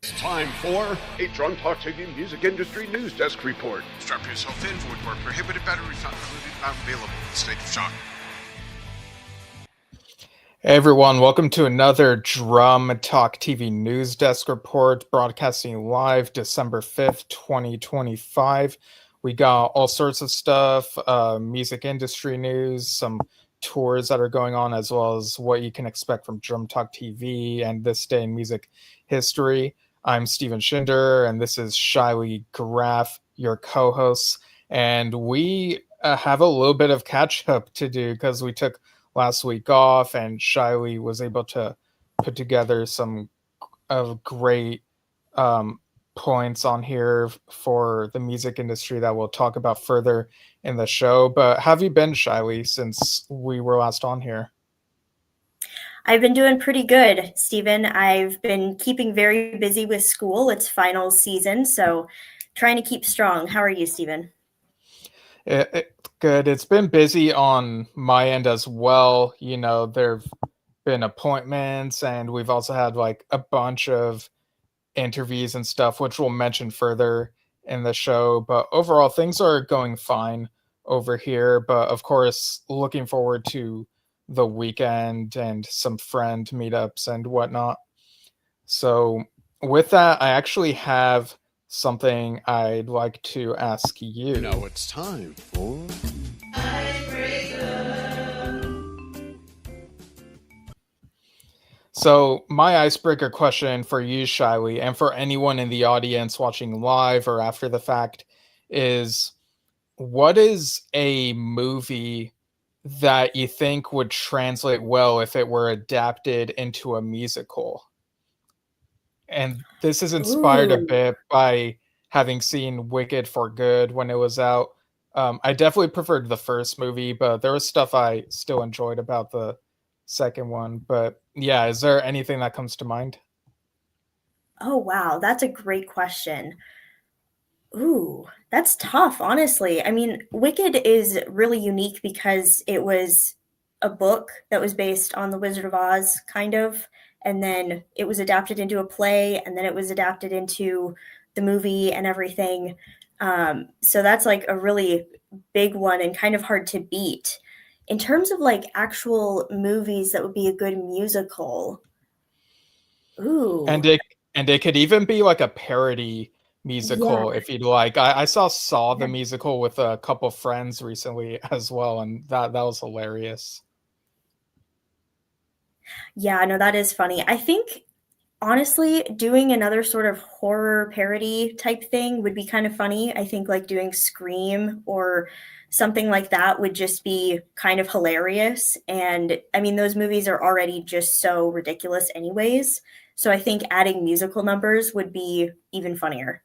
It's time for a Drunk Talk TV Music Industry News Desk Report. Strap yourself in for where prohibited batteries not available in the state of shock. Hey everyone, welcome to another Drum Talk TV News Desk Report, broadcasting live December 5th, 2025. We got all sorts of stuff, music industry news, some tours that are going on, as well as what you can expect from Drum Talk TV and this day in music history. I'm Steven Shinder, and this is Shylee, Graf, your co-hosts, and we have a little bit of catch-up to do because we took last week off, and Shylee was able to put together some great points on here for the music industry that we'll talk about further in the show. But have you been, Shylee, since we were last on here? I've been doing pretty good, Steven. I've been keeping very busy with school. It's final season, so trying to keep strong. How are you, Steven? Good. It's been busy on my end as well. You know, there've been appointments, and we've also had like a bunch of interviews and stuff, which we'll mention further in the show. But overall, things are going fine over here. But of course, looking forward to the weekend and some friend meetups and whatnot. So with that, I actually have something I'd like to ask you. Now it's time for So my icebreaker question for you, Shylee, and for anyone in the audience watching live or after the fact is, what is a movie that you think would translate well if it were adapted into a musical? And this is inspired a bit by having seen Wicked for Good when it was out. I definitely preferred the first movie, but there was stuff I still enjoyed about the second one. But yeah, is there anything that comes to mind? Oh, wow. That's a great question. Ooh, that's tough, honestly. I mean, Wicked is really unique because it was a book that was based on The Wizard of Oz, kind of, and then it was adapted into a play, and then it was adapted into the movie and everything. So that's like a really big one and kind of hard to beat. In terms of like actual movies that would be a good musical, ooh. And it could even be like a parody musical if you'd like. I saw the musical with a couple friends recently as well, and that was hilarious. Yeah, no, that is funny. I think honestly, doing another sort of horror parody type thing would be kind of funny. I think like doing Scream or something like that would just be kind of hilarious. And I mean, those movies are already just so ridiculous anyways. So I think adding musical numbers would be even funnier.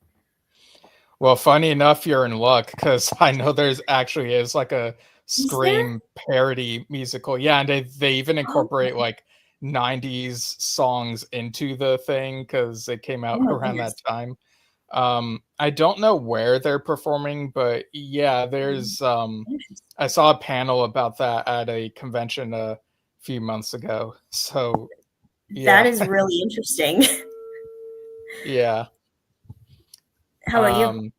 Well, funny enough, you're in luck because I know there's actually is like a Scream parody musical. Yeah, and they even incorporate like 90s songs into the thing because it came out around that time. I don't know where they're performing, but yeah, there's I saw a panel about that at a convention a few months ago. So yeah. That is really interesting. Yeah. How about you?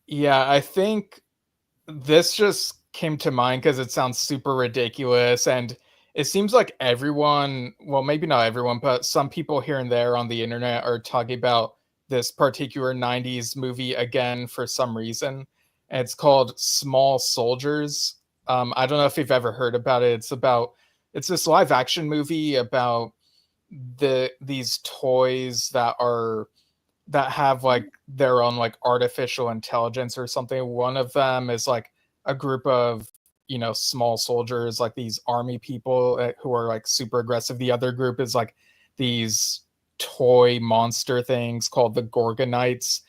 Yeah, I think this just came to mind because it sounds super ridiculous, and it seems like everyone, well, maybe not everyone, but some people here and there on the internet are talking about this particular 90s movie again for some reason. And it's called Small Soldiers. I don't know if you've ever heard about it. It's this live action movie about these toys that have like their own like artificial intelligence or something. One of them is like a group of, you know, small soldiers, like these army people who are like super aggressive. The other group is like these toy monster things called the Gorgonites.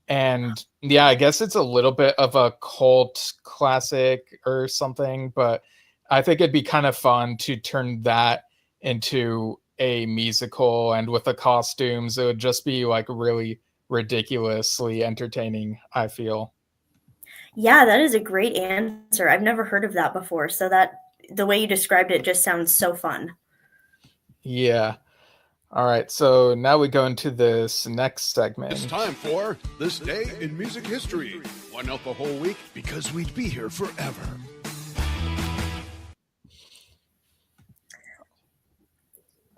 And yeah, I guess it's a little bit of a cult classic or something, but I think it'd be kind of fun to turn that into a musical, and with the costumes, it would just be like really ridiculously entertaining, I feel. Yeah, that is a great answer. I've never heard of that before. So that the way you described it just sounds so fun. Yeah. All right, so now we go into this next segment. It's time for This Day in Music History. One out the whole week because we'd be here forever.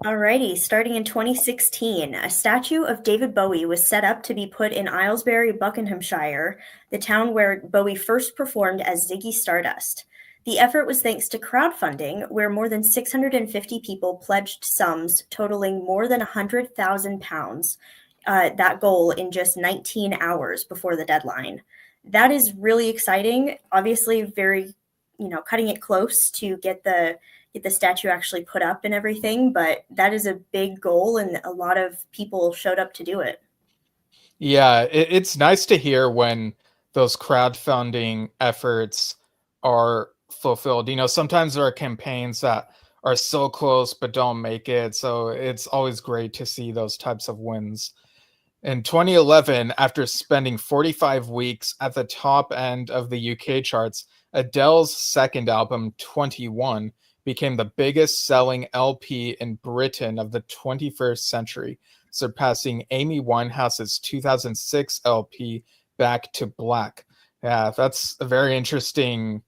Alrighty, starting in 2016, a statue of David Bowie was set up to be put in Aylesbury, Buckinghamshire, the town where Bowie first performed as Ziggy Stardust. The effort was thanks to crowdfunding, where more than 650 people pledged sums totaling more than £100,000, that goal in just 19 hours before the deadline. That is really exciting. Obviously, very, cutting it close to get the statue actually put up and everything, but that is a big goal, and a lot of people showed up to do it. Yeah, it's nice to hear when those crowdfunding efforts are fulfilled. Sometimes there are campaigns that are so close but don't make it, so it's always great to see those types of wins. In 2011, after spending 45 weeks at the top end of the UK charts, Adele's second album, 21, became the biggest selling LP in Britain of the 21st century, surpassing Amy Winehouse's 2006 LP, Back to Black. Yeah, that's a very interesting,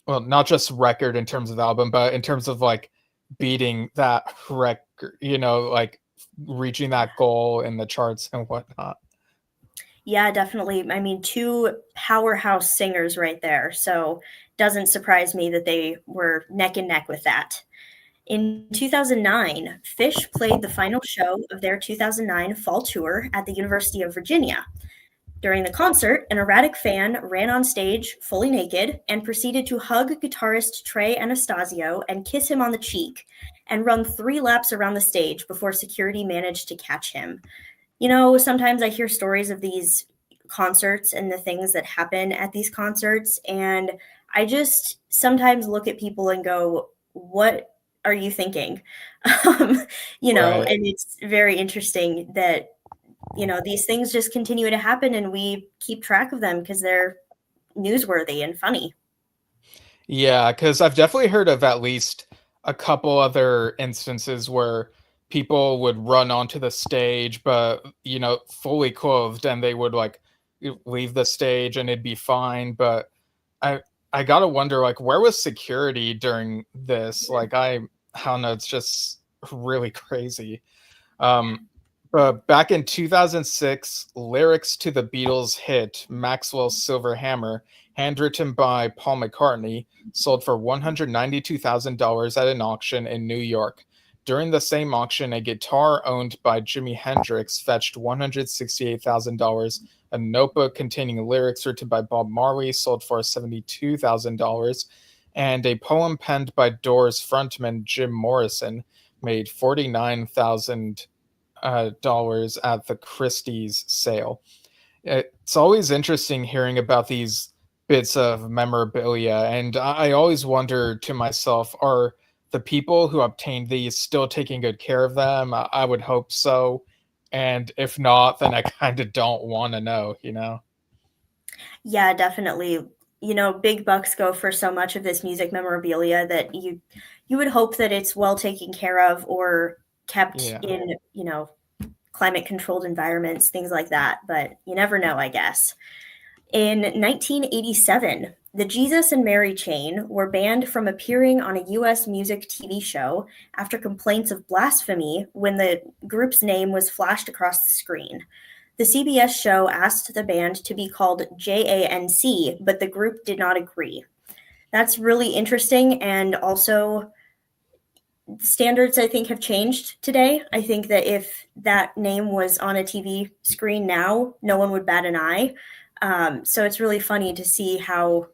well, not just record in terms of album, but in terms of like beating that record, like reaching that goal in the charts and whatnot. Yeah, definitely. I mean, two powerhouse singers right there. So doesn't surprise me that they were neck and neck with that. In 2009, Phish played the final show of their 2009 fall tour at the University of Virginia. During the concert, an erratic fan ran on stage fully naked and proceeded to hug guitarist Trey Anastasio and kiss him on the cheek and run 3 laps around the stage before security managed to catch him. Sometimes I hear stories of these concerts and the things that happen at these concerts, and I just sometimes look at people and go, what are you thinking? Right. And it's very interesting that, these things just continue to happen and we keep track of them because they're newsworthy and funny. Yeah, because I've definitely heard of at least a couple other instances where people would run onto the stage, but, fully clothed, and they would like leave the stage and it'd be fine. But I gotta wonder, like, where was security during this? Like, I don't know, it's just really crazy. But back in 2006, lyrics to the Beatles' hit Maxwell's Silver Hammer, handwritten by Paul McCartney, sold for $192,000 at an auction in New York. During the same auction, a guitar owned by Jimi Hendrix fetched $168,000. A notebook containing lyrics written by Bob Marley sold for $72,000. And a poem penned by Doors frontman Jim Morrison made $49,000 at the Christie's sale. It's always interesting hearing about these bits of memorabilia, and I always wonder to myself, are the people who obtained these still taking good care of them? I would hope so, and if not, then I kind of don't want to know, Yeah, definitely. Big bucks go for so much of this music memorabilia that you would hope that it's well taken care of or kept in, climate controlled environments, things like that. But you never know, I guess. In 1987, the Jesus and Mary Chain were banned from appearing on a U.S. music TV show after complaints of blasphemy when the group's name was flashed across the screen. The CBS show asked the band to be called JANC, but the group did not agree. That's really interesting, and also standards, I think, have changed today. I think that if that name was on a TV screen now, no one would bat an eye. So it's really funny to see how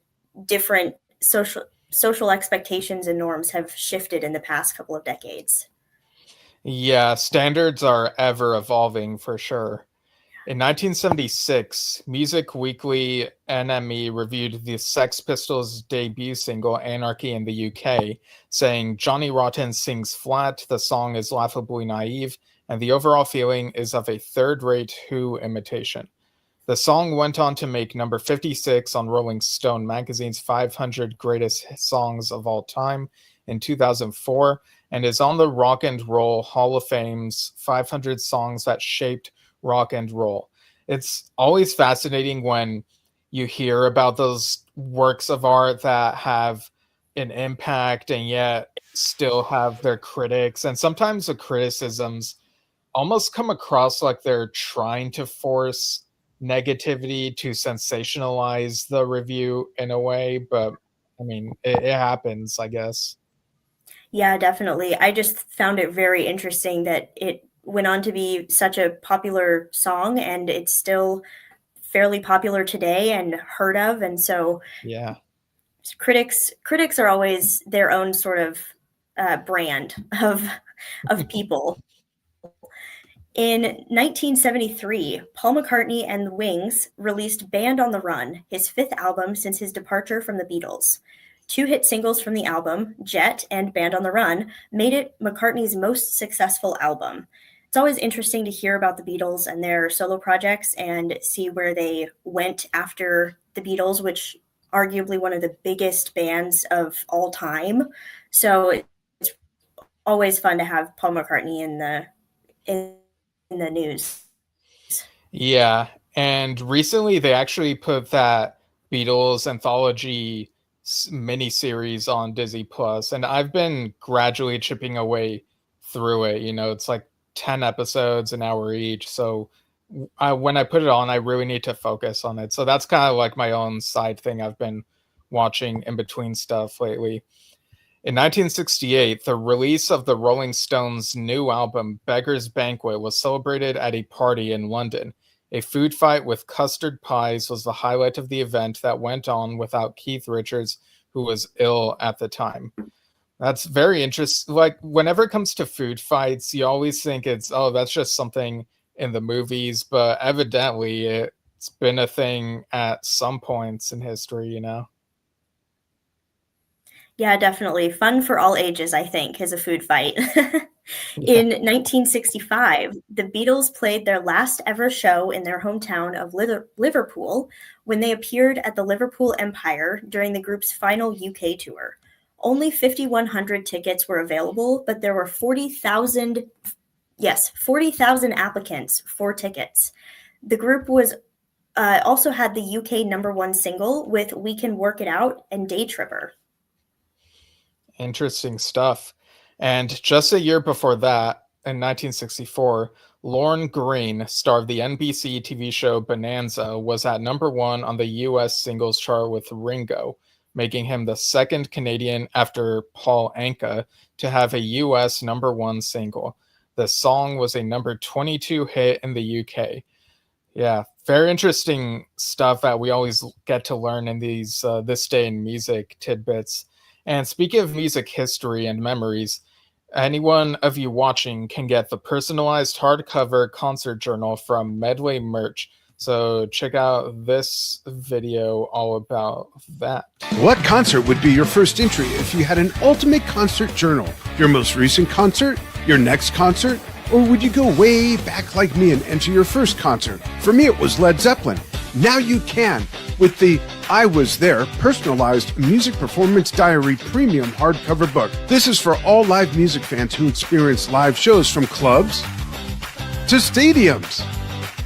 different social expectations and norms have shifted in the past couple of decades. Yeah, standards are ever evolving for sure. In 1976, Music Weekly NME reviewed the Sex Pistols' debut single Anarchy in the UK, saying Johnny Rotten sings flat, the song is laughably naive, and the overall feeling is of a third-rate Who imitation. The song went on to make number 56 on Rolling Stone magazine's 500 Greatest Songs of All Time in 2004, and is on the Rock and Roll Hall of Fame's 500 songs that shaped rock and roll. It's always fascinating when you hear about those works of art that have an impact and yet still have their critics. And sometimes the criticisms almost come across like they're trying to force negativity to sensationalize the review in a way. But I mean, it happens, I guess. Yeah, definitely. I just found it very interesting that it went on to be such a popular song, and it's still fairly popular today and heard of. And so Yeah. critics are always their own sort of brand of people. In 1973, Paul McCartney and the Wings released Band on the Run, his fifth album since his departure from the Beatles. Two hit singles from the album, Jet and Band on the Run, made it McCartney's most successful album. It's always interesting to hear about the Beatles and their solo projects and see where they went after the Beatles, which arguably one of the biggest bands of all time. So it's always fun to have Paul McCartney in the news. Yeah. And recently they actually put that Beatles anthology miniseries on Disney Plus, and I've been gradually chipping away through it. It's like 10 episodes, an hour each. So when I put it on, I really need to focus on it. So that's kind of like my own side thing I've been watching in between stuff lately. In 1968, the release of the Rolling Stones' new album, Beggar's Banquet, was celebrated at a party in London. A food fight with custard pies was the highlight of the event that went on without Keith Richards, who was ill at the time. That's very interesting. Like, whenever it comes to food fights, you always think that's just something in the movies, but evidently it's been a thing at some points in history. Yeah, definitely. Fun for all ages, I think, is a food fight. In 1965, the Beatles played their last ever show in their hometown of Liverpool when they appeared at the Liverpool Empire during the group's final UK tour. Only 5,100 tickets were available, but there were 40,000 applicants for tickets. The group was also had the UK #1 single with We Can Work It Out and Day Tripper. Interesting stuff. And just a year before that, in 1964, Lorne Greene, star of the NBC TV show Bonanza, was at #1 on the US singles chart with Ringo, making him the second Canadian after Paul Anka to have a US #1 single. The song was a #22 hit in the UK. Yeah, very interesting stuff that we always get to learn in these This Day in Music tidbits. And speaking of music history and memories, anyone of you watching can get the personalized hardcover concert journal from Medway Merch. So check out this video all about that. What concert would be your first entry if you had an ultimate concert journal? Your most recent concert? Your next concert? Or would you go way back like me and enter your first concert? For me, it was Led Zeppelin. Now you can with the I Was There personalized music performance diary premium hardcover book. This is for all live music fans who experience live shows from clubs to stadiums.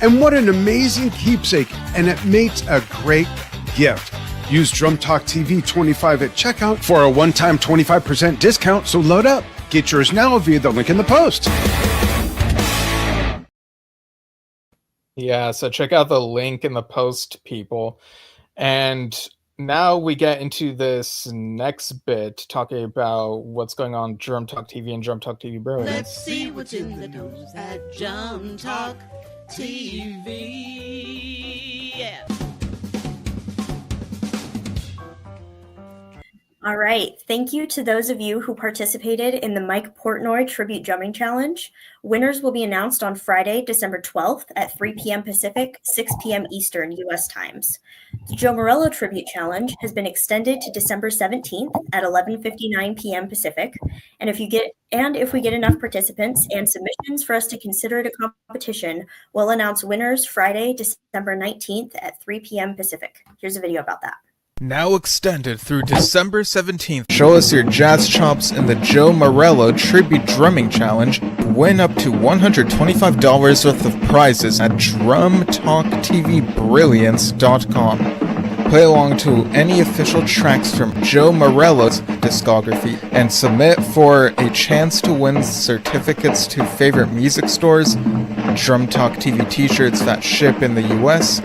And what an amazing keepsake, and it makes a great gift. Use Drum Talk TV 25 at checkout for a one-time 25% discount, so load up. Get yours now via the link in the post. Yeah, so check out the link in the post, people. And now we get into this next bit, talking about what's going on Drum Talk TV and Drum Talk TV Brilliance. Let's see what's in the news at Drum Talk TV. Yeah. All right. Thank you to those of you who participated in the Mike Portnoy Tribute Drumming Challenge. Winners will be announced on Friday, December 12th at 3 p.m. Pacific, 6 p.m. Eastern U.S. times. The Joe Morello Tribute Challenge has been extended to December 17th at 11:59 p.m. Pacific. And if we get enough participants and submissions for us to consider it a competition, we'll announce winners Friday, December 19th at 3 p.m. Pacific. Here's a video about that. Now extended through December 17th. Show us your jazz chops in the Joe Morello Tribute Drumming Challenge. Win up to $125 worth of prizes at drumtalktvbrilliance.com. Play along to any official tracks from Joe Morello's discography and submit for a chance to win certificates to favorite music stores, Drum Talk TV t-shirts that ship in the US,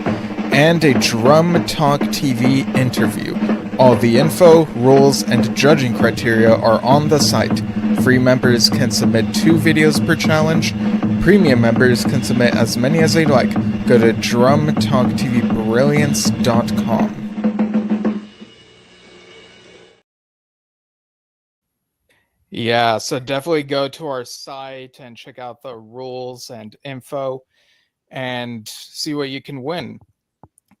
and a Drum Talk TV interview. All the info, rules, and judging criteria are on the site. Free members can submit 2 videos per challenge. Premium members can submit as many as they like. Go to drumtalktvbrilliance.com. Yeah, so definitely go to our site and check out the rules and info and see what you can win.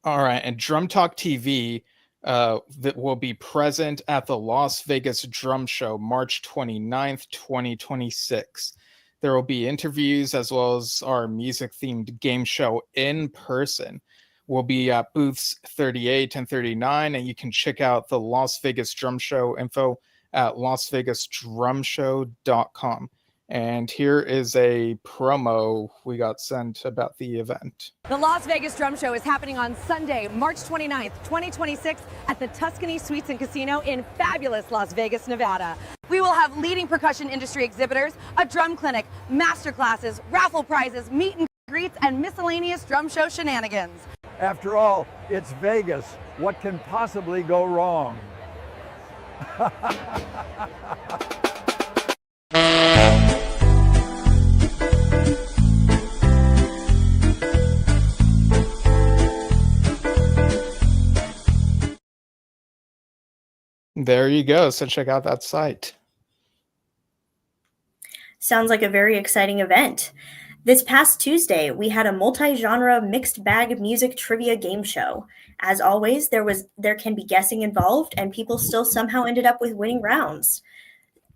All right, and Drum Talk TV that will be present at the Las Vegas Drum Show, March 29th, 2026. There will be interviews as well as our music-themed game show in person. We'll be at booths 38 and 39, and you can check out the Las Vegas Drum Show info at lasvegasdrumshow.com. And here is a promo we got sent about the event. The Las Vegas Drum Show is happening on Sunday, March 29th, 2026 at the Tuscany Suites and Casino in fabulous Las Vegas, Nevada. We will have leading percussion industry exhibitors, a drum clinic, master classes, raffle prizes, meet and greets, and miscellaneous drum show shenanigans. After all, it's Vegas. What can possibly go wrong? There you go. So check out that site. Sounds like a very exciting event. This past Tuesday, we had a multi-genre mixed bag music trivia game show. As always, there can be guessing involved, and people still somehow ended up with winning rounds.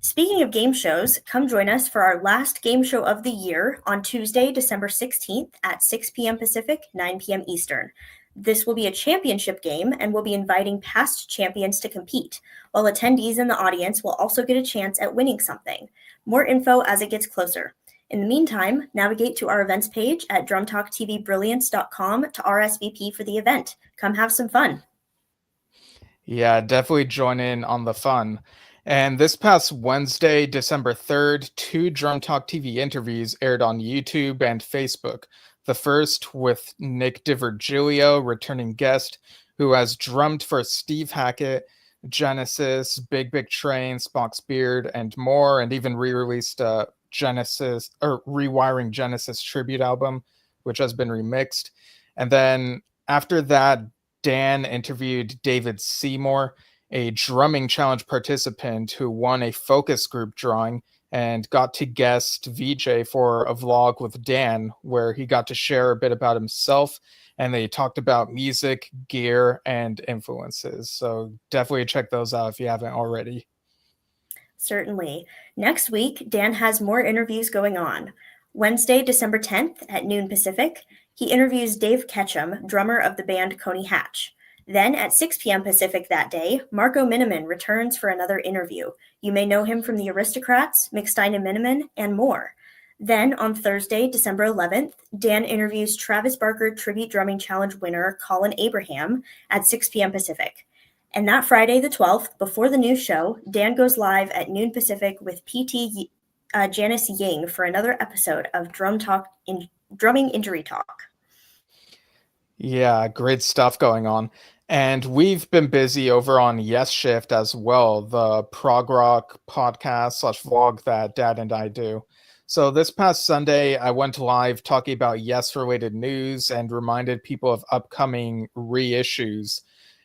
Speaking of game shows, come join us for our last game show of the year on Tuesday, December 16th at 6 p.m. Pacific, 9 p.m. Eastern. This will be a championship game, and we'll be inviting past champions to compete, while attendees in the audience will also get a chance at winning something. More info as it gets closer. In the meantime, navigate to our events page at drumtalktvbrilliance.com to RSVP for the event. Come have some fun. Yeah, definitely join in on the fun. And this past Wednesday, December 3rd, 2 Drum Talk TV interviews aired on YouTube and Facebook. The first with Nick DiVirgilio, returning guest, who has drummed for Steve Hackett, Genesis, Big Big Train, Spock's Beard, and more, and even re-released Genesis or Rewiring Genesis tribute album, which has been remixed. And then after that, Dan interviewed David Seymour, a drumming challenge participant who won a focus group drawing and got to guest VJ for a vlog with Dan, where he got to share a bit about himself, and they talked about music, gear, and influences. So definitely check those out if you haven't already. Certainly. Next week, Dan has more interviews going on. Wednesday, December 10th at noon Pacific, he interviews Dave Ketchum, drummer of the band Coney Hatch. Then at 6 p.m. Pacific that day, Marco Miniman returns for another interview. You may know him from the Aristocrats, McStein and Miniman, and more. Then on Thursday, December 11th, Dan interviews Travis Barker Tribute Drumming Challenge winner Colin Abraham at 6 p.m. Pacific. And that Friday, the 12th, before the new show, Dan goes live at noon Pacific with PT Janice Ying for another episode of Drumming Injury Talk. Yeah, great stuff going on. And we've been busy over on Yes Shift as well, the prog rock podcast / vlog that Dad and I do. So this past Sunday, I went live talking about Yes-related news and reminded people of upcoming reissues.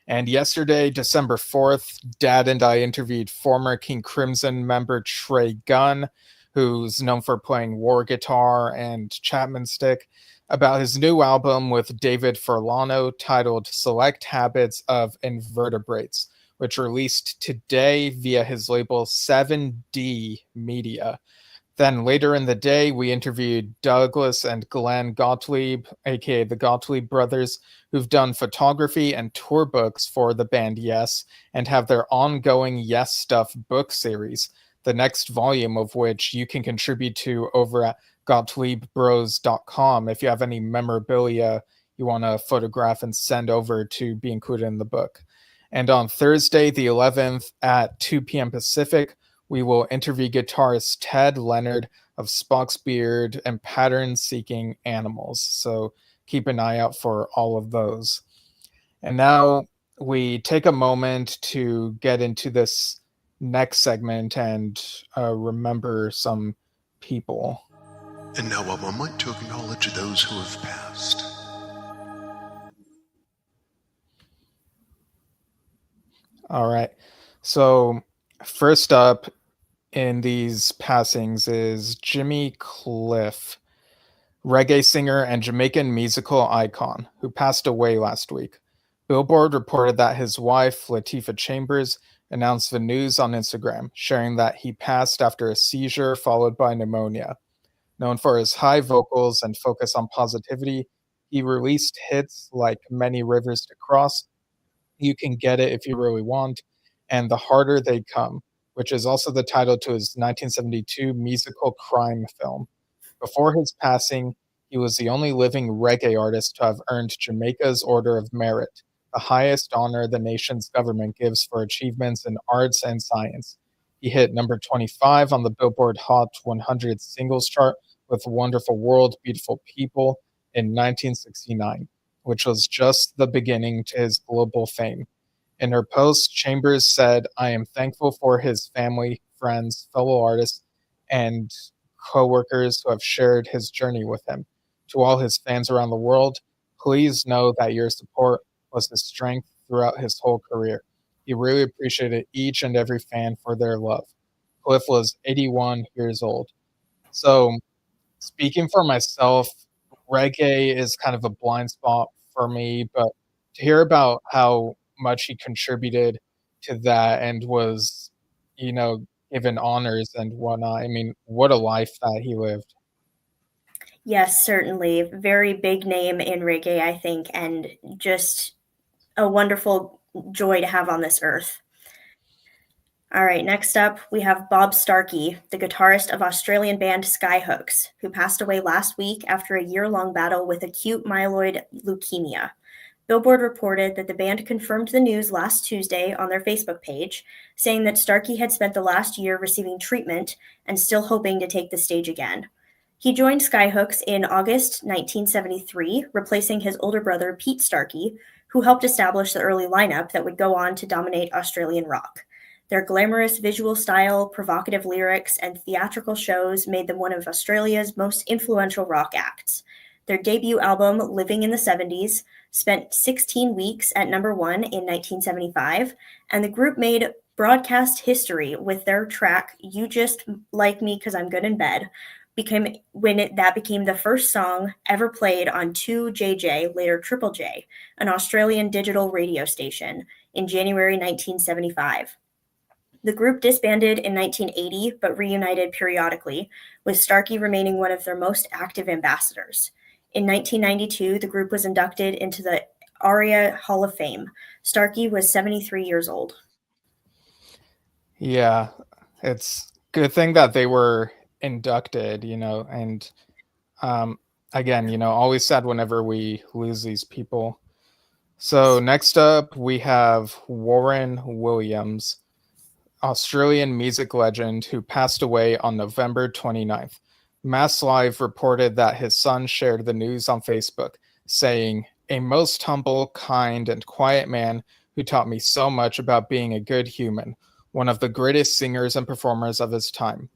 And yesterday, December 4th, Dad and I interviewed former King Crimson member Trey Gunn, who's known for playing war guitar and Chapman stick, about his new album with David Furlano titled Select Habits of Invertebrates, which released today via his label 7D Media. Then later in the day, we interviewed Douglas and Glenn Gottlieb, aka the Gottlieb brothers, who've done photography and tour books for the band Yes, and have their ongoing Yes Stuff book series, the next volume of which you can contribute to over at GottliebBros.com if you have any memorabilia you want to photograph and send over to be included in the book. And on Thursday, the 11th at 2 p.m. Pacific, we will interview guitarist Ted Leonard of Spock's Beard and Pattern Seeking Animals. So keep an eye out for all of those. And now we take a moment to get into this next segment and remember some people. And now a moment to acknowledge those who have passed. All right. So first up in these passings is Jimmy Cliff, reggae singer and Jamaican musical icon, who passed away last week. Billboard reported that his wife, Latifah Chambers, announced the news on Instagram, sharing that he passed after a seizure followed by pneumonia. Known for his high vocals and focus on positivity, he released hits like Many Rivers to Cross, You Can Get It If You Really Want, and The Harder They Come, which is also the title to his 1972 musical crime film. Before his passing, he was the only living reggae artist to have earned Jamaica's Order of Merit, the highest honor the nation's government gives for achievements in arts and science. He hit number 25 on the Billboard Hot 100 singles chart with Wonderful World, Beautiful People in 1969, which was just the beginning to his global fame. In her post, Chambers said, "I am thankful for his family, friends, fellow artists, and co-workers who have shared his journey with him. To all his fans around the world, please know that your support was his strength throughout his whole career. He really appreciated each and every fan for their love." Cliff was 81 years old. So, speaking for myself, reggae is kind of a blind spot for me, but to hear about how much he contributed to that and was, given honors and whatnot, I mean, what a life that he lived. Yes, certainly. Very big name in reggae, I think, and just a wonderful joy to have on this earth. All right, next up, we have Bob Starkey, the guitarist of Australian band Skyhooks, who passed away last week after a year-long battle with acute myeloid leukemia. Billboard reported that the band confirmed the news last Tuesday on their Facebook page, saying that Starkey had spent the last year receiving treatment and still hoping to take the stage again. He joined Skyhooks in August 1973, replacing his older brother Pete Starkey, who helped establish the early lineup that would go on to dominate Australian rock. Their glamorous visual style, provocative lyrics, and theatrical shows made them one of Australia's most influential rock acts. Their debut album, Living in the 70s, spent 16 weeks at number 1 in 1975, and the group made broadcast history with their track, You Just Like Me 'Cause I'm Good in Bed, became the first song ever played on 2JJ, later Triple J, an Australian digital radio station, in January 1975. The group disbanded in 1980, but reunited periodically, with Starkey remaining one of their most active ambassadors. In 1992, the group was inducted into the ARIA Hall of Fame. Starkey was 73 years old. Yeah, it's a good thing that they were inducted, and again, always sad whenever we lose these people. So next up, we have Warren Williams, Australian music legend who passed away on November 29th. Mass Live reported that his son shared the news on Facebook, saying, "A most humble, kind, and quiet man who taught me so much about being a good human, one of the greatest singers and performers of his time."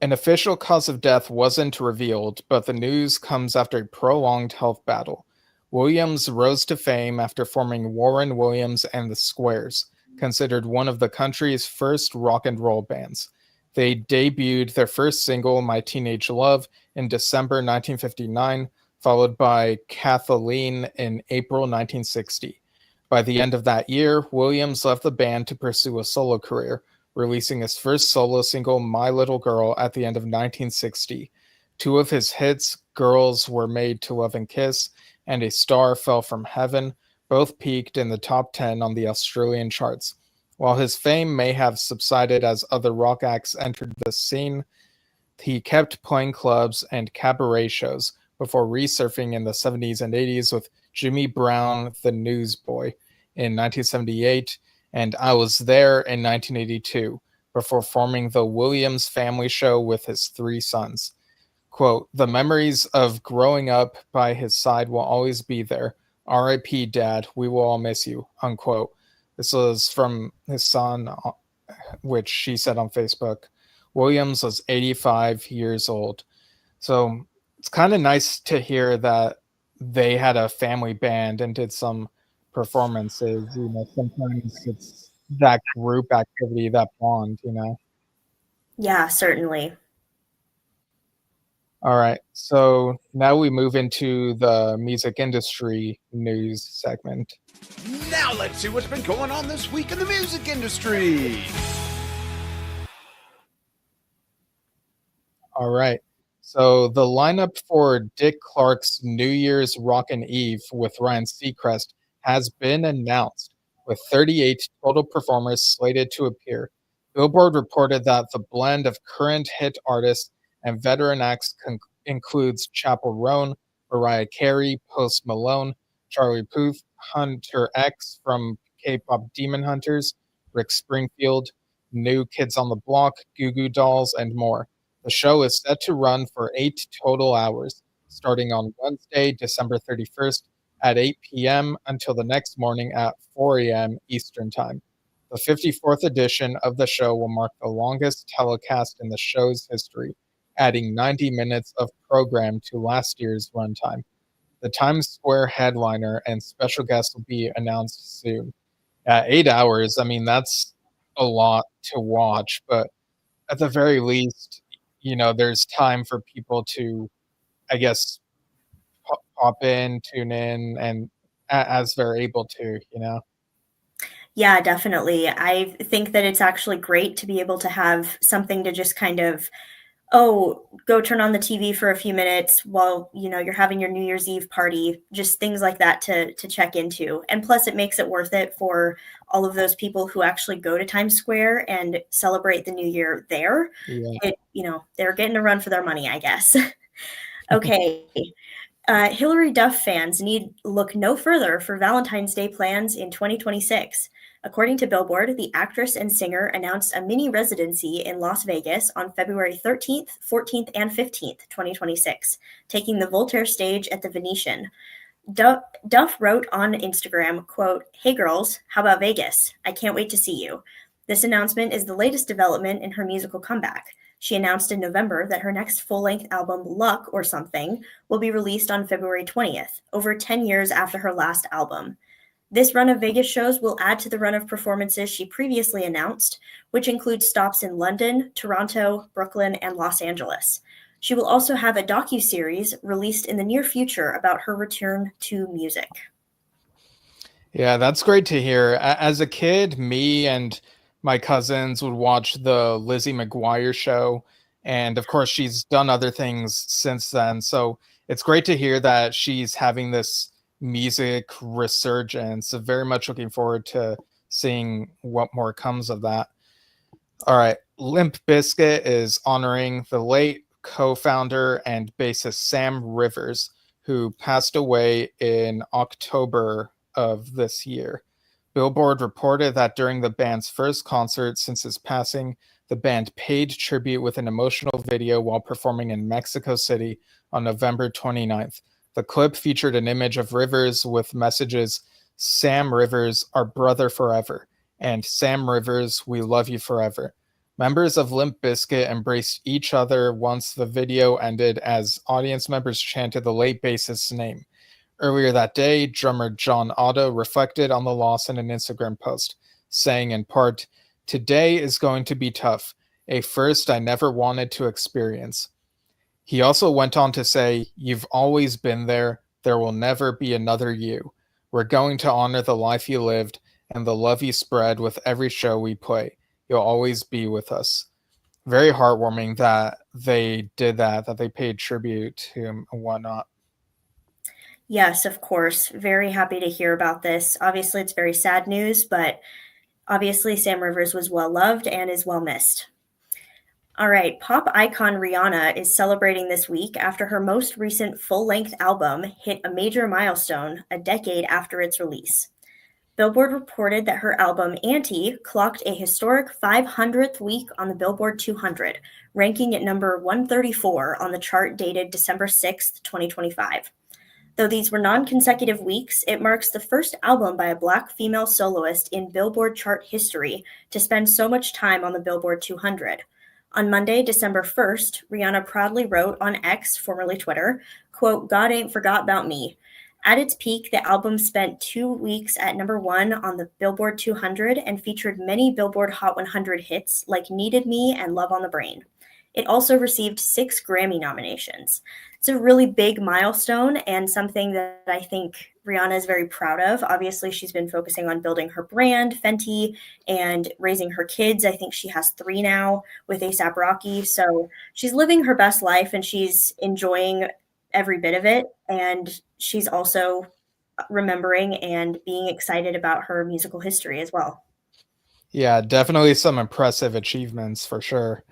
An official cause of death wasn't revealed, but the news comes after a prolonged health battle. Williams rose to fame after forming Warren Williams and the Squares, considered one of the country's first rock and roll bands. They debuted their first single, My Teenage Love, in December 1959, followed by Kathleen in April 1960. By the end of that year, Williams left the band to pursue a solo career, releasing his first solo single, My Little Girl, at the end of 1960. Two of his hits, Girls Were Made to Love and Kiss, and A Star Fell from Heaven, both peaked in the top 10 on the Australian charts. While his fame may have subsided as other rock acts entered the scene, he kept playing clubs and cabaret shows before resurfing in the 70s and 80s with Jimmy Brown, the Newsboy, in 1978, and I Was There in 1982, before forming the Williams Family Show with his three sons. Quote, "The memories of growing up by his side will always be there. R.I.P. Dad, we will all miss you," unquote. This was from his son, which she said on Facebook. Williams was 85 years old. So it's kind of nice to hear that they had a family band and did some performances. Sometimes it's that group activity, that bond. Yeah, certainly. All right. So now we move into the music industry news segment. Now let's see what's been going on this week in the music industry. All right. So the lineup for Dick Clark's New Year's Rockin' Eve with Ryan Seacrest has been announced, with 38 total performers slated to appear. Billboard reported that the blend of current hit artists and veteran acts includes Chappell Roan, Mariah Carey, Post Malone, Charlie Puth, Hunter X from K-pop Demon Hunters, Rick Springfield, New Kids on the Block, Goo Goo Dolls, and more. The show is set to run for 8 total hours, starting on Wednesday, December 31st at 8 p.m. until the next morning at 4 a.m. Eastern Time. The 54th edition of the show will mark the longest telecast in the show's history, adding 90 minutes of program to last year's runtime. The Times Square headliner and special guests will be announced soon. 8 hours, I mean, that's a lot to watch, but at the very least, there's time for people to, I guess, pop in, tune in, and as they're able to. Yeah, definitely. I think that it's actually great to be able to have something to just kind of, go turn on the TV for a few minutes while, you're having your New Year's Eve party, just things like that to check into. And plus it makes it worth it for all of those people who actually go to Times Square and celebrate the new year there. Yeah. They're getting a run for their money, I guess. Okay. Hillary Duff fans need look no further for Valentine's Day plans in 2026. According to Billboard, the actress and singer announced a mini residency in Las Vegas on February 13th, 14th, and 15th, 2026, taking the Voltaire stage at the Venetian. Duff wrote on Instagram, quote, "Hey girls, how about Vegas? I can't wait to see you." This announcement is the latest development in her musical comeback. She announced in November that her next full-length album, Luck or Something, will be released on February 20th, over 10 years after her last album. This run of Vegas shows will add to the run of performances she previously announced, which includes stops in London, Toronto, Brooklyn, and Los Angeles. She will also have a docuseries released in the near future about her return to music. Yeah, that's great to hear. As a kid, me and my cousins would watch the Lizzie McGuire show. And of course, she's done other things since then. So it's great to hear that she's having this music resurgence. So very much looking forward to seeing what more comes of that. All right. Limp Bizkit is honoring the late co-founder and bassist Sam Rivers, who passed away in October of this year. Billboard reported that during the band's first concert since his passing, the band paid tribute with an emotional video while performing in Mexico City on November 29th. The clip featured an image of Rivers with messages, "Sam Rivers, our brother forever," and "Sam Rivers, we love you forever." Members of Limp Bizkit embraced each other once the video ended as audience members chanted the late bassist's name. Earlier that day, drummer John Otto reflected on the loss in an Instagram post, saying in part, "Today is going to be tough, a first I never wanted to experience." He also went on to say, "You've always been there. There will never be another you. We're going to honor the life you lived and the love you spread with every show we play. You'll always be with us. Very heartwarming that they did that they paid tribute to him and whatnot. Yes, of course. Very happy to hear about this. Obviously, it's very sad news, but obviously, Sam Rivers was well loved and is well missed. All right, pop icon Rihanna is celebrating this week after her most recent full-length album hit a major milestone a decade after its release. Billboard reported that her album Anti clocked a historic 500th week on the Billboard 200, ranking at number 134 on the chart dated December 6th, 2025. Though these were non-consecutive weeks, it marks the first album by a Black female soloist in Billboard chart history to spend so much time on the Billboard 200. On Monday, December 1st, Rihanna proudly wrote on X, formerly Twitter, quote, "God ain't forgot about me." At its peak, the album spent 2 weeks at number 1 on the Billboard 200 and featured many Billboard Hot 100 hits like Needed Me and Love on the Brain. It also received 6 Grammy nominations. It's a really big milestone and something that I think Rihanna is very proud of. Obviously, she's been focusing on building her brand, Fenty, and raising her kids. I think she has 3 now with A$AP Rocky. So she's living her best life and she's enjoying every bit of it. And she's also remembering and being excited about her musical history as well. Yeah, definitely some impressive achievements for sure.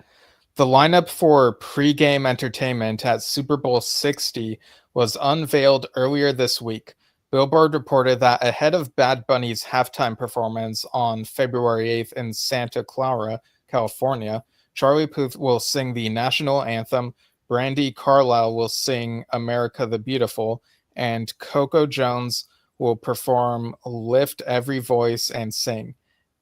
The lineup for pre-game entertainment at Super Bowl 60 was unveiled earlier this week. Billboard reported that ahead of Bad Bunny's halftime performance on February 8th in Santa Clara, California, Charlie Puth will sing the national anthem, Brandi Carlile will sing America the Beautiful, and Coco Jones will perform Lift Every Voice and Sing.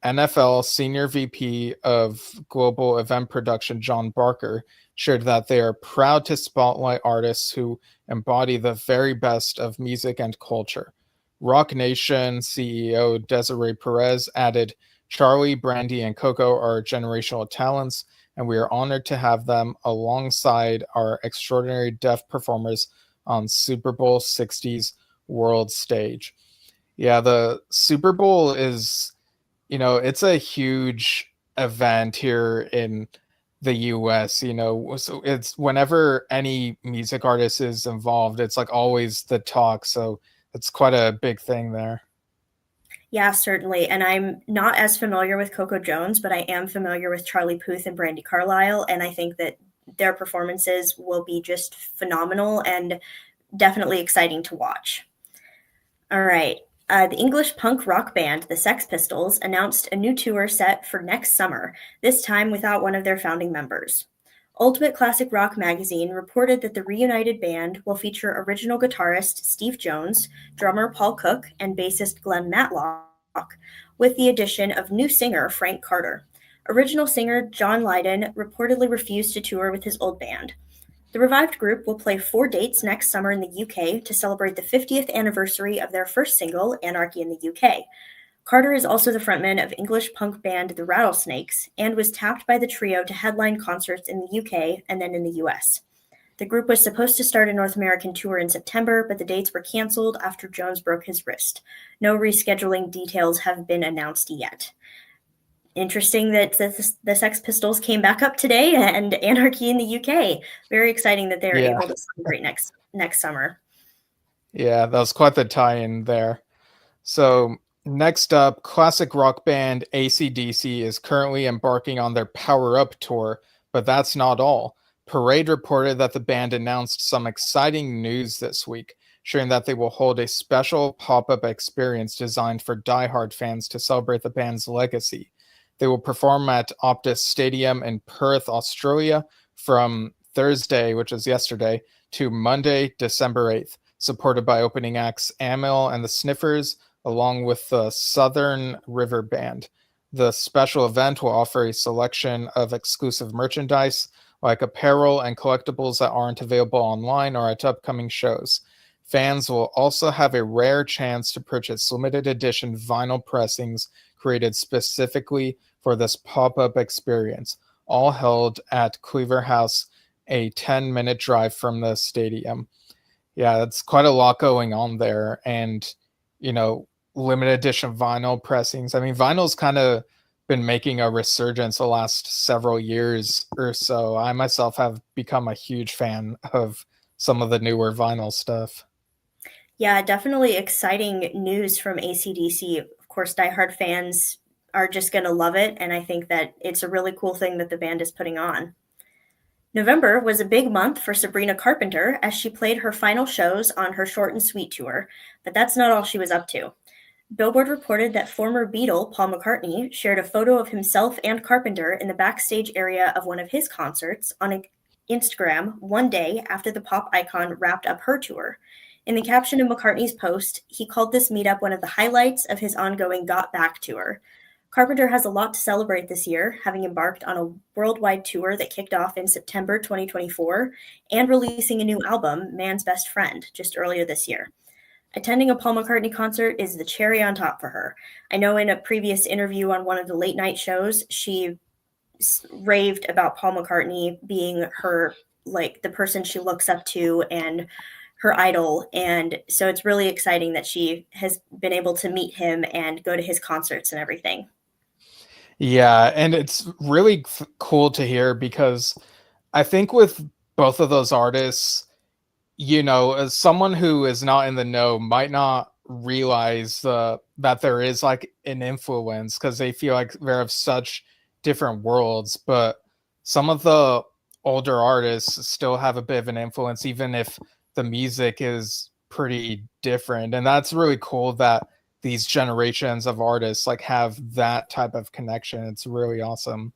NFL Senior VP of Global Event Production John Barker shared that they are proud to spotlight artists who embody the very best of music and culture. Rock Nation CEO Desiree Perez added, "Charlie, Brandi, and Coco are generational talents, and we are honored to have them alongside our extraordinary deaf performers on Super Bowl 60's world stage." Yeah, the Super Bowl is, it's a huge event here in the US, so it's whenever any music artist is involved, it's like always the talk. So it's quite a big thing there. Yeah, certainly. And I'm not as familiar with Coco Jones, but I am familiar with Charlie Puth and Brandi Carlile. And I think that their performances will be just phenomenal and definitely exciting to watch. All right. The English punk rock band, the Sex Pistols, announced a new tour set for next summer, this time without one of their founding members. Ultimate Classic Rock magazine reported that the reunited band will feature original guitarist Steve Jones, drummer Paul Cook, and bassist Glenn Matlock, with the addition of new singer Frank Carter. Original singer John Lydon reportedly refused to tour with his old band. The revived group will play 4 dates next summer in the UK to celebrate the 50th anniversary of their first single, Anarchy in the UK. Carter is also the frontman of English punk band The Rattlesnakes and was tapped by the trio to headline concerts in the UK and then in the US. The group was supposed to start a North American tour in September, but the dates were canceled after Jones broke his wrist. No rescheduling details have been announced yet. Interesting that the Sex Pistols came back up today and Anarchy in the UK. Very exciting that they're able to celebrate next summer. Yeah, that was quite the tie-in there. So next up, classic rock band AC/DC is currently embarking on their Power Up tour, but that's not all. Parade reported that the band announced some exciting news this week, sharing that they will hold a special pop-up experience designed for diehard fans to celebrate the band's legacy. They will perform at Optus Stadium in Perth, Australia from Thursday, which is yesterday, to Monday, December 8th, supported by opening acts Amil and the Sniffers, along with the Southern River Band. The special event will offer a selection of exclusive merchandise, like apparel and collectibles that aren't available online or at upcoming shows. Fans will also have a rare chance to purchase limited edition vinyl pressings created specifically for this pop-up experience, all held at Cleaver House, a 10-minute drive from the stadium. Yeah, that's quite a lot going on there. And, limited edition vinyl pressings. I mean, vinyl's kind of been making a resurgence the last several years or so. I myself have become a huge fan of some of the newer vinyl stuff. Yeah, definitely exciting news from AC/DC. Of course, diehard fans are just going to love it, and I think that it's a really cool thing that the band is putting on. November was a big month for Sabrina Carpenter as she played her final shows on her Short and Sweet tour, but that's not all she was up to. Billboard reported that former Beatle Paul McCartney shared a photo of himself and Carpenter in the backstage area of one of his concerts on Instagram one day after the pop icon wrapped up her tour. In the caption of McCartney's post, he called this meetup one of the highlights of his ongoing Got Back tour. Carpenter has a lot to celebrate this year, having embarked on a worldwide tour that kicked off in September 2024 and releasing a new album, Man's Best Friend, just earlier this year. Attending a Paul McCartney concert is the cherry on top for her. I know in a previous interview on one of the late night shows, she raved about Paul McCartney being her, like, the person she looks up to and her idol. And so it's really exciting that she has been able to meet him and go to his concerts and everything. Yeah, and it's really cool to hear because I think with both of those artists, as someone who is not in the know might not realize that there is like an influence because they feel like they're of such different worlds. But some of the older artists still have a bit of an influence, even if the music is pretty different. And that's really cool that these generations of artists like have that type of connection. It's really awesome.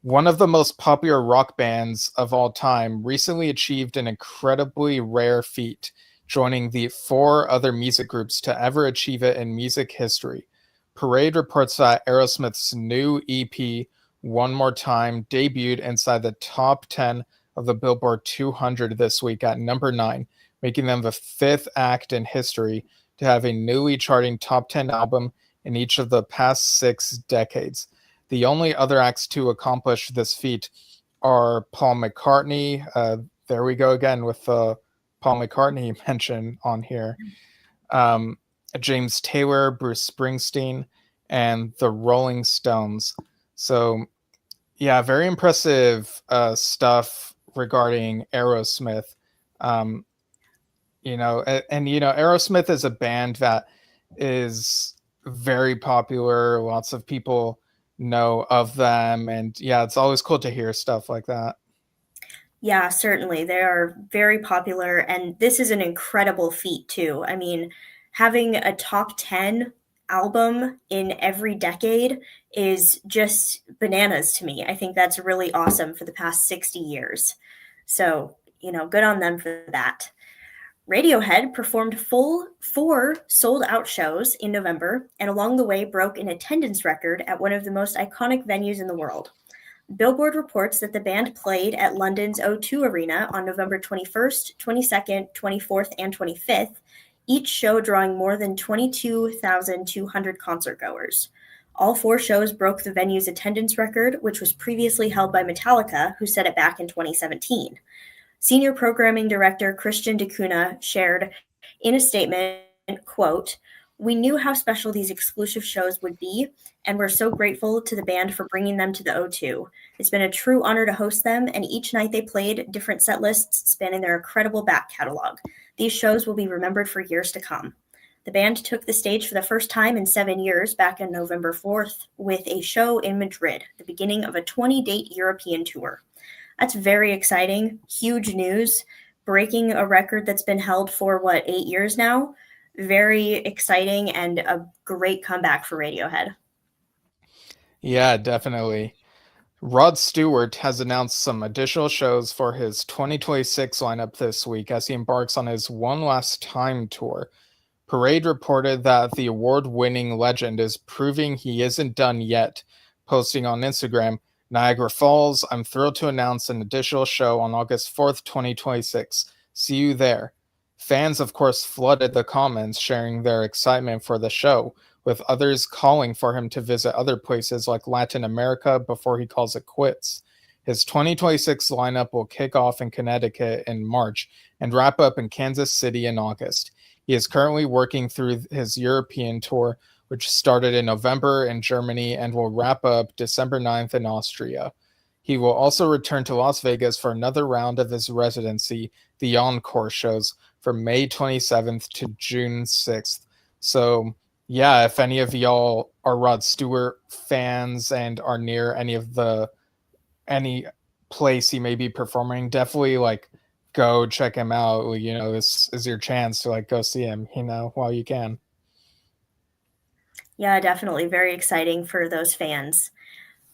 One of the most popular rock bands of all time recently achieved an incredibly rare feat, joining the 4 other music groups to ever achieve it in music history. Parade reports that Aerosmith's new EP, One More Time, debuted inside the top 10 of the Billboard 200 this week at number 9, making them the 5th act in history to have a newly charting top 10 album in each of the past 6 decades. The only other acts to accomplish this feat are Paul McCartney. There we go again with the Paul McCartney mention on here. James Taylor, Bruce Springsteen, and the Rolling Stones. So, yeah, very impressive stuff regarding Aerosmith. Aerosmith is a band that is very popular. Lots of people know of them, and yeah, it's always cool to hear stuff like that. Yeah, certainly. They are very popular, and this is an incredible feat too. I mean, having a top 10 album in every decade is just bananas to me. I think that's really awesome for the past 60 years. So, good on them for that. Radiohead performed full 4 sold-out shows in November, and along the way broke an attendance record at one of the most iconic venues in the world. Billboard reports that the band played at London's O2 Arena on November 21st, 22nd, 24th, and 25th, each show drawing more than 22,200 concertgoers. All 4 shows broke the venue's attendance record, which was previously held by Metallica, who set it back in 2017. Senior Programming Director Christian DeCuna shared in a statement, quote, "We knew how special these exclusive shows would be, and we're so grateful to the band for bringing them to the O2. It's been a true honor to host them, and each night they played different set lists spanning their incredible back catalog. These shows will be remembered for years to come." The band took the stage for the first time in 7 years back on November 4th with a show in Madrid, the beginning of a 20-date European tour. That's very exciting. Huge news. Breaking a record that's been held for, 8 years now? Very exciting and a great comeback for Radiohead. Yeah, definitely. Rod Stewart has announced some additional shows for his 2026 lineup this week as he embarks on his One Last Time tour. Parade reported that the award-winning legend is proving he isn't done yet, posting on Instagram, "Niagara Falls, I'm thrilled to announce an additional show on August 4th, 2026. See you there." Fans, of course, flooded the comments sharing their excitement for the show, with others calling for him to visit other places like Latin America before he calls it quits. His 2026 lineup will kick off in Connecticut in March and wrap up in Kansas City in August. He is currently working through his European tour, which started in November in Germany and will wrap up December 9th in Austria. He will also return to Las Vegas for another round of his residency, the Encore shows, from May 27th to June 6th. So, yeah, if any of y'all are Rod Stewart fans and are near any place he may be performing, definitely like go check him out. You know, this is your chance to like go see him, you know, while you can. Yeah, definitely. Very exciting for those fans.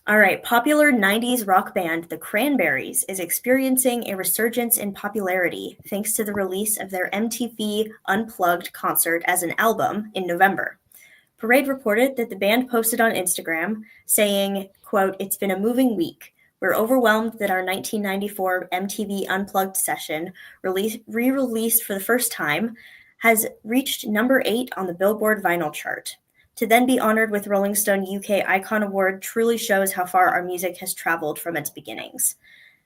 All right, popular 90s rock band The Cranberries is experiencing a resurgence in popularity thanks to the release of their MTV Unplugged concert as an album in November. Parade reported that the band posted on Instagram saying, quote, "It's been a moving week. We're overwhelmed that our 1994 MTV Unplugged session, re-released for the first time, has reached number 8 on the Billboard vinyl chart. To then be honored with Rolling Stone UK Icon Award truly shows how far our music has traveled from its beginnings."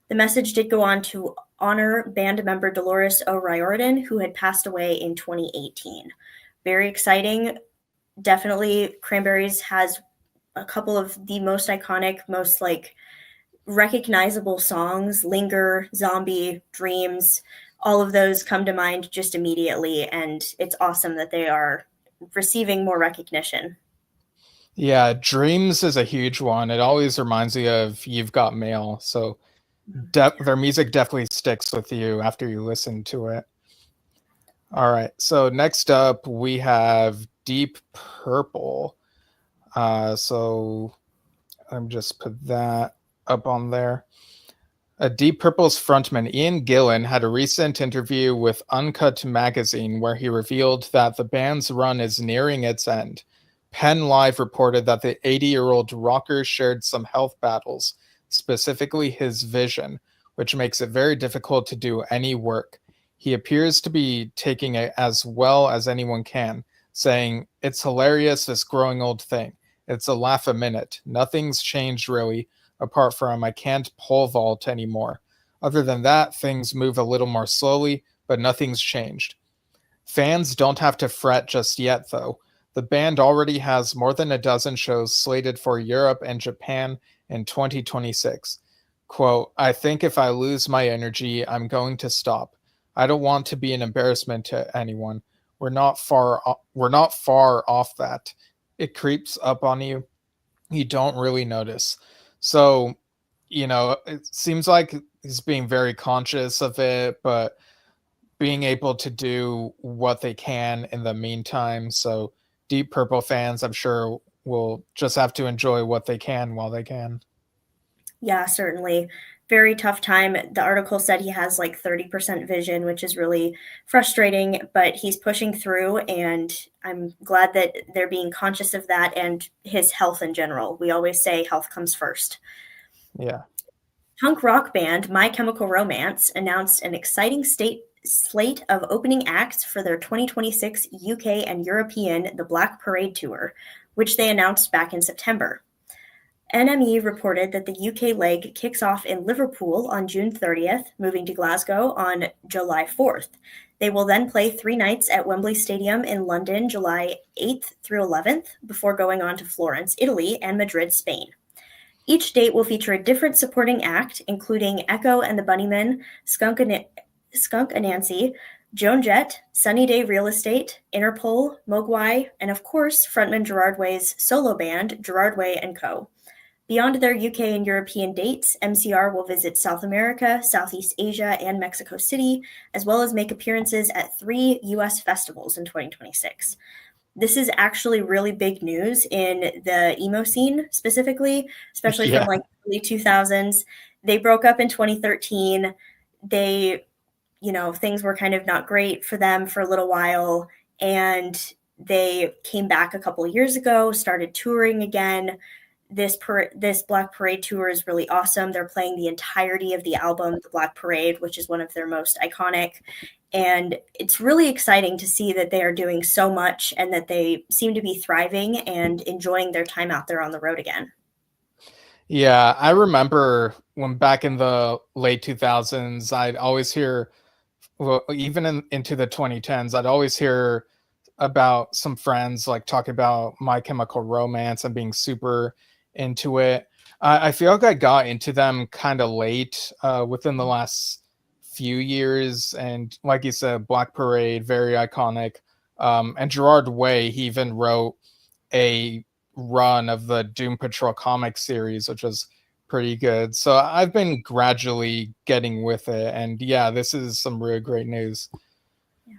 The message did go on to honor band member Dolores O'Riordan, who had passed away in 2018. Very exciting. Definitely, Cranberries has a couple of the most iconic, most like recognizable songs. Linger, Zombie, Dreams, all of those come to mind just immediately, and it's awesome that they are receiving more recognition. Yeah, Dreams is a huge one. It always reminds me of You've Got Mail. So their music definitely sticks with you after you listen to it. All right. So next up, we have Deep Purple. So I'm just put that up on there. Deep Purple's frontman Ian Gillan had a recent interview with Uncut Magazine where he revealed that the band's run is nearing its end. Penn Live reported that the 80-year-old rocker shared some health battles, specifically his vision, which makes it very difficult to do any work. He appears to be taking it as well as anyone can, saying, "It's hilarious, this growing old thing. It's a laugh a minute. Nothing's changed really, apart from I can't pole vault anymore. Other than that, things move a little more slowly, but nothing's changed." Fans don't have to fret just yet, though. The band already has more than a dozen shows slated for Europe and Japan in 2026. Quote, "I think if I lose my energy, I'm going to stop. I don't want to be an embarrassment to anyone. We're not far off that. It creeps up on you. You don't really notice." So, you know, it seems like he's being very conscious of it, but being able to do what they can in the meantime. So Deep Purple fans, I'm sure, will just have to enjoy what they can while they can. Yeah, certainly. Very tough time. The article said he has like 30% vision, which is really frustrating, but he's pushing through, and I'm glad that they're being conscious of that and his health in general. We always say health comes first. Yeah. Punk rock band My Chemical Romance announced an exciting slate of opening acts for their 2026 UK and European The Black Parade Tour, which they announced back in September. NME reported that the UK leg kicks off in Liverpool on June 30th, moving to Glasgow on July 4th. They will then play 3 nights at Wembley Stadium in London, July 8th through 11th, before going on to Florence, Italy, and Madrid, Spain. Each date will feature a different supporting act, including Echo and the Bunnymen, Skunk Anansie, Joan Jett, Sunny Day Real Estate, Interpol, Mogwai, and of course, frontman Gerard Way's solo band, Gerard Way & Co. Beyond their UK and European dates, MCR will visit South America, Southeast Asia, and Mexico City, as well as make appearances at 3 US festivals in 2026. This is actually really big news in the emo scene specifically, especially from like the early 2000s. They broke up in 2013. Things were kind of not great for them for a little while, and they came back a couple of years ago, started touring again. This Black Parade tour is really awesome. They're playing the entirety of the album, The Black Parade, which is one of their most iconic. And it's really exciting to see that they are doing so much and that they seem to be thriving and enjoying their time out there on the road again. Yeah, I remember when back in the late 2000s, I'd always hear, well, even into the 2010s, I'd always hear about some friends like talking about My Chemical Romance and being super into it. I feel like I got into them kind of late, within the last few years, and like you said, Black Parade, very iconic. And Gerard Way, he even wrote a run of the Doom Patrol comic series, which was pretty good. So I've been gradually getting with it, and yeah, this is some really great news.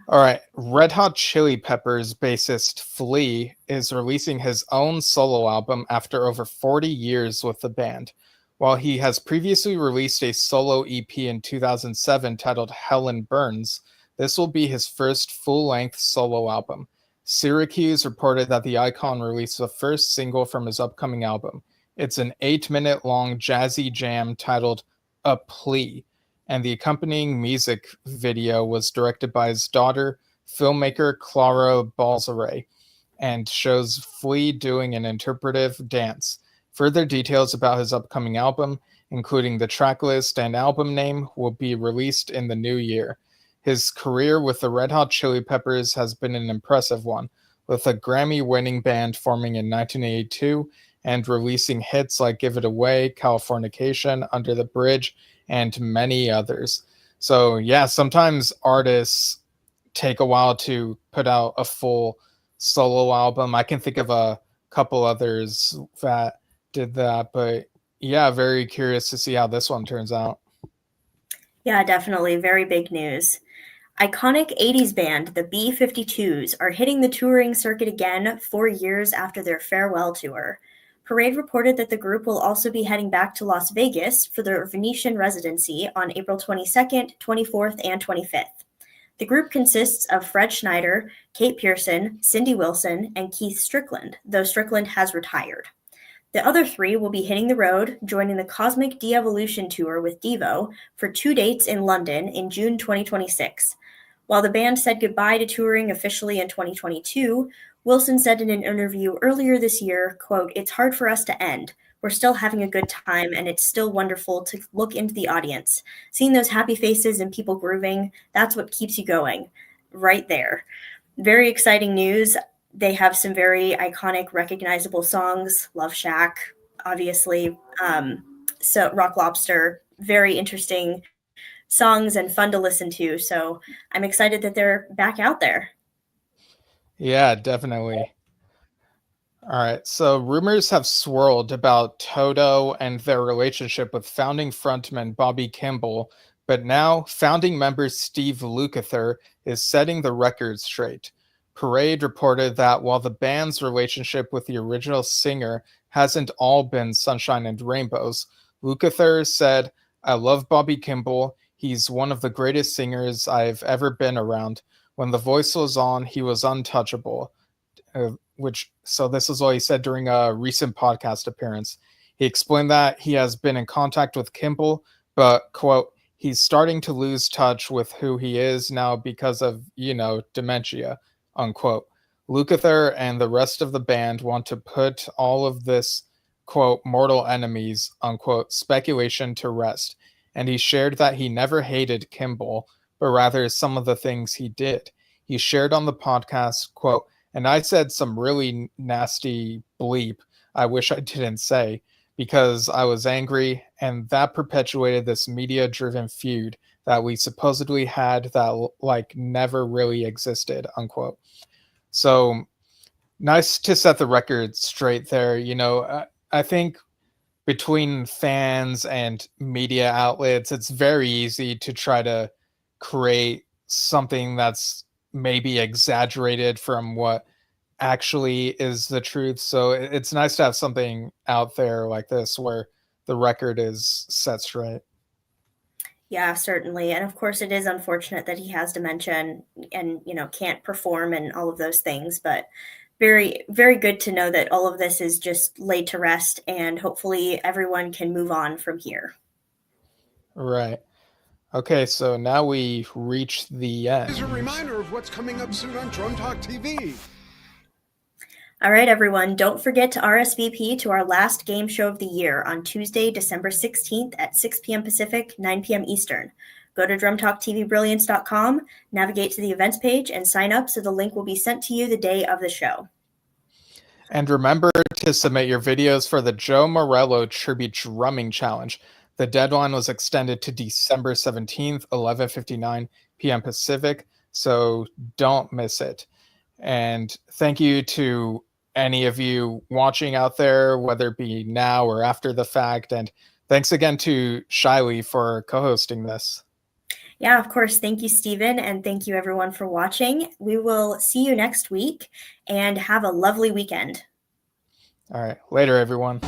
All right, Red Hot Chili Peppers bassist Flea is releasing his own solo album after over 40 years with the band. While he has previously released a solo EP in 2007 titled Helen Burns, this will be his first full-length solo album. Syracuse reported that the icon released the first single from his upcoming album. It's an 8-minute long jazzy jam titled A Plea, and the accompanying music video was directed by his daughter, filmmaker Clara Balzare, and shows Flea doing an interpretive dance. Further details about his upcoming album, including the track list and album name, will be released in the new year. His career with the Red Hot Chili Peppers has been an impressive one, with a Grammy-winning band forming in 1982 and releasing hits like Give It Away, Californication, Under the Bridge, and many others. So yeah, sometimes artists take a while to put out a full solo album. I can think of a couple others that did that, but yeah, very curious to see how this one turns out. Yeah, definitely. Very big news. Iconic 80s band, the B-52s, are hitting the touring circuit again 4 years after their farewell tour. Parade reported that the group will also be heading back to Las Vegas for their Venetian residency on April 22nd, 24th, and 25th. The group consists of Fred Schneider, Kate Pearson, Cindy Wilson, and Keith Strickland, though Strickland has retired. The other three will be hitting the road, joining the Cosmic De-Evolution Tour with Devo for 2 dates in London in June 2026. While the band said goodbye to touring officially in 2022, Wilson said in an interview earlier this year, quote, "It's hard for us to end. We're still having a good time, and it's still wonderful to look into the audience. Seeing those happy faces and people grooving, that's what keeps you going." Right there. Very exciting news. They have some very iconic, recognizable songs. Love Shack, obviously. So Rock Lobster, very interesting songs and fun to listen to. So I'm excited that they're back out there. Yeah, definitely. All right, so rumors have swirled about Toto and their relationship with founding frontman Bobby Kimball, but now founding member Steve Lukather is setting the record straight. Parade reported that while the band's relationship with the original singer hasn't all been sunshine and rainbows, Lukather said, "I love Bobby Kimball. He's one of the greatest singers I've ever been around. When the voice was on, he was untouchable." So this is what he said during a recent podcast appearance. He explained that he has been in contact with Kimball, but, quote, "he's starting to lose touch with who he is now because of, dementia," unquote. Lukather and the rest of the band want to put all of this, quote, "mortal enemies," unquote, speculation to rest. And he shared that he never hated Kimball, but rather some of the things he did. He shared on the podcast, quote, "And I said some really nasty bleep I wish I didn't say because I was angry, and that perpetuated this media-driven feud that we supposedly had that never really existed," unquote. So nice to set the record straight there. I think between fans and media outlets, it's very easy to try to create something that's maybe exaggerated from what actually is the truth. So it's nice to have something out there like this where the record is set straight. Yeah, certainly. And of course, it is unfortunate that he has dementia and can't perform and all of those things. But very, very good to know that all of this is just laid to rest, and hopefully everyone can move on from here. Right. Okay, so now we reach the end. Here's a reminder of what's coming up soon on Drum Talk TV. All right, everyone, don't forget to RSVP to our last game show of the year on Tuesday, December 16th at 6 p.m. Pacific, 9 p.m. Eastern. Go to drumtalktvbrilliance.com, navigate to the events page, and sign up so the link will be sent to you the day of the show. And remember to submit your videos for the Joe Morello Tribute Drumming Challenge. The deadline was extended to December 17th, 11:59 p.m. Pacific, so don't miss it. And thank you to any of you watching out there, whether it be now or after the fact. And thanks again to Shylee for co-hosting this. Yeah, of course. Thank you, Stephen, and thank you everyone for watching. We will see you next week, and have a lovely weekend. All right. Later, everyone.